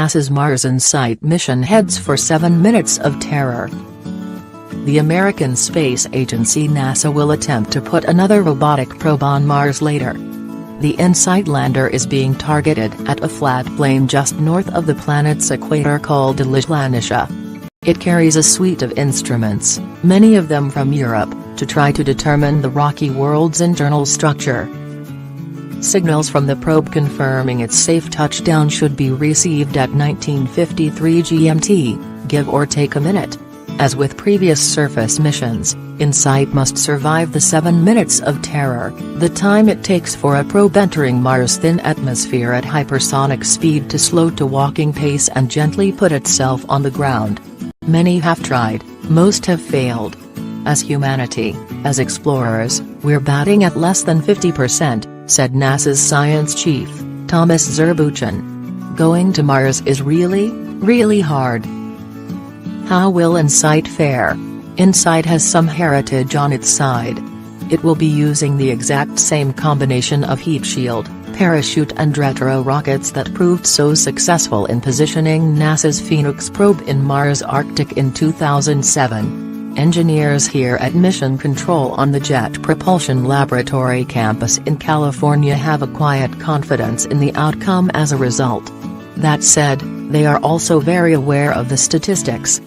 NASA's Mars InSight mission heads for 7 minutes of terror. The American Space Agency NASA will attempt to put another robotic probe on Mars later. The InSight lander is being targeted at a flat plain just north of the planet's equator called Lishtanisha. It carries a suite of instruments, many of them from Europe, to try to determine the rocky world's internal structure. Signals from the probe confirming its safe touchdown should be received at 1953 GMT, give or take a minute. As with previous surface missions, InSight must survive the 7 minutes of terror, the time it takes for a probe entering Mars' thin atmosphere at hypersonic speed to slow to walking pace and gently put itself on the ground. Many have tried, most have failed. As humanity, as explorers, we're batting at less than 50%, said NASA's science chief, Thomas Zurbuchen. Going to Mars is really, really hard. How will InSight fare? InSight has some heritage on its side. It will be using the exact same combination of heat shield, parachute and retro rockets that proved so successful in positioning NASA's Phoenix probe in Mars Arctic in 2007. Engineers here at Mission Control on the Jet Propulsion Laboratory campus in California have a quiet confidence in the outcome as a result. That said, they are also very aware of the statistics.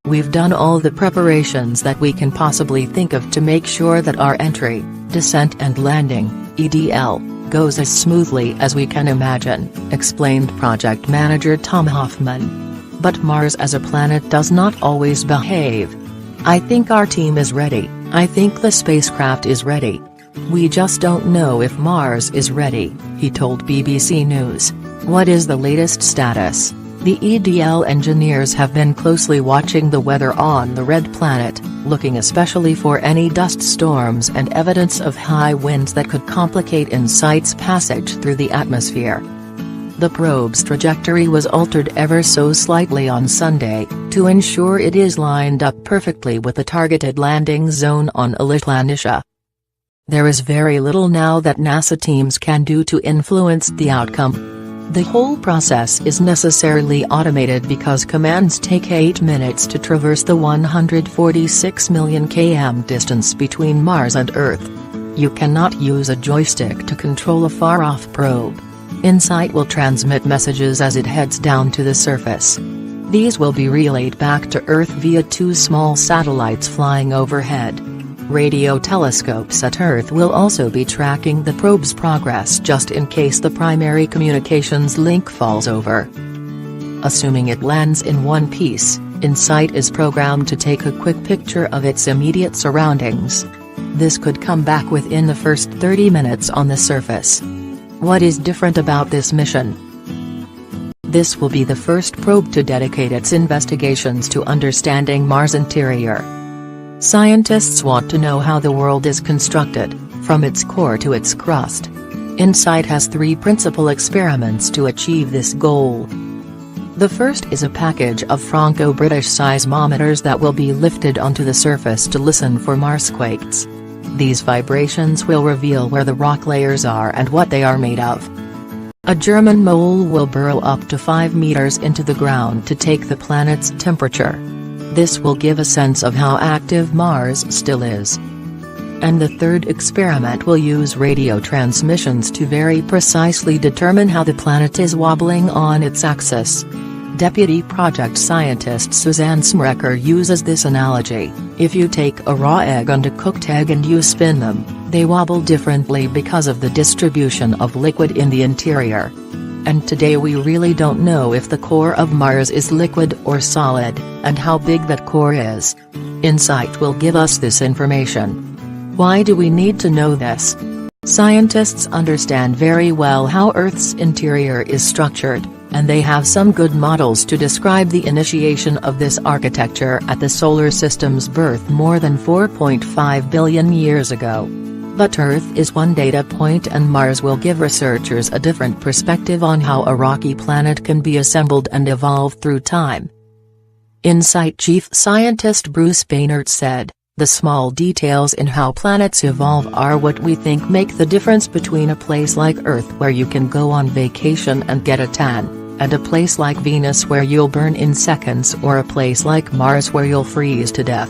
We've done all the preparations that we can possibly think of to make sure that our entry, descent and landing, EDL, goes as smoothly as we can imagine, explained project manager Tom Hoffman. But Mars as a planet does not always behave. I think our team is ready, I think the spacecraft is ready. We just don't know if Mars is ready, he told BBC News. What is the latest status? The EDL engineers have been closely watching the weather on the Red Planet, looking especially for any dust storms and evidence of high winds that could complicate InSight's passage through the atmosphere. The probe's trajectory was altered ever so slightly on Sunday, to ensure it is lined up perfectly with the targeted landing zone on Lishtanisha. There is very little now that NASA teams can do to influence the outcome. The whole process is necessarily automated because commands take 8 minutes to traverse the 146 million km distance between Mars and Earth. You cannot use a joystick to control a far-off probe. InSight will transmit messages as it heads down to the surface. These will be relayed back to Earth via 2 small satellites flying overhead. Radio telescopes at Earth will also be tracking the probe's progress just in case the primary communications link falls over. Assuming it lands in one piece, InSight is programmed to take a quick picture of its immediate surroundings. This could come back within the first 30 minutes on the surface. What is different about this mission? This will be the first probe to dedicate its investigations to understanding Mars' interior. Scientists want to know how the world is constructed, from its core to its crust. InSight has 3 principal experiments to achieve this goal. The first is a package of Franco-British seismometers that will be lifted onto the surface to listen for Marsquakes. These vibrations will reveal where the rock layers are and what they are made of. A German mole will burrow up to 5 meters into the ground to take the planet's temperature. This will give a sense of how active Mars still is. And the third experiment will use radio transmissions to very precisely determine how the planet is wobbling on its axis. Deputy project scientist Suzanne Smrecker uses this analogy: if you take a raw egg and a cooked egg and you spin them, they wobble differently because of the distribution of liquid in the interior. And today we really don't know if the core of Mars is liquid or solid, and how big that core is. InSight will give us this information. Why do we need to know this? Scientists understand very well how Earth's interior is structured, and they have some good models to describe the initiation of this architecture at the Solar System's birth more than 4.5 billion years ago. But Earth is one data point and Mars will give researchers a different perspective on how a rocky planet can be assembled and evolve through time. InSight chief scientist Bruce Bainert said, "The small details in how planets evolve are what we think make the difference between a place like Earth where you can go on vacation and get a tan, and a place like Venus where you'll burn in seconds, or a place like Mars where you'll freeze to death.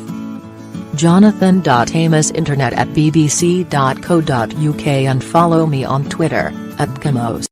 Jonathan. Amos internet@bbc.co.uk and follow me on Twitter @Kamos.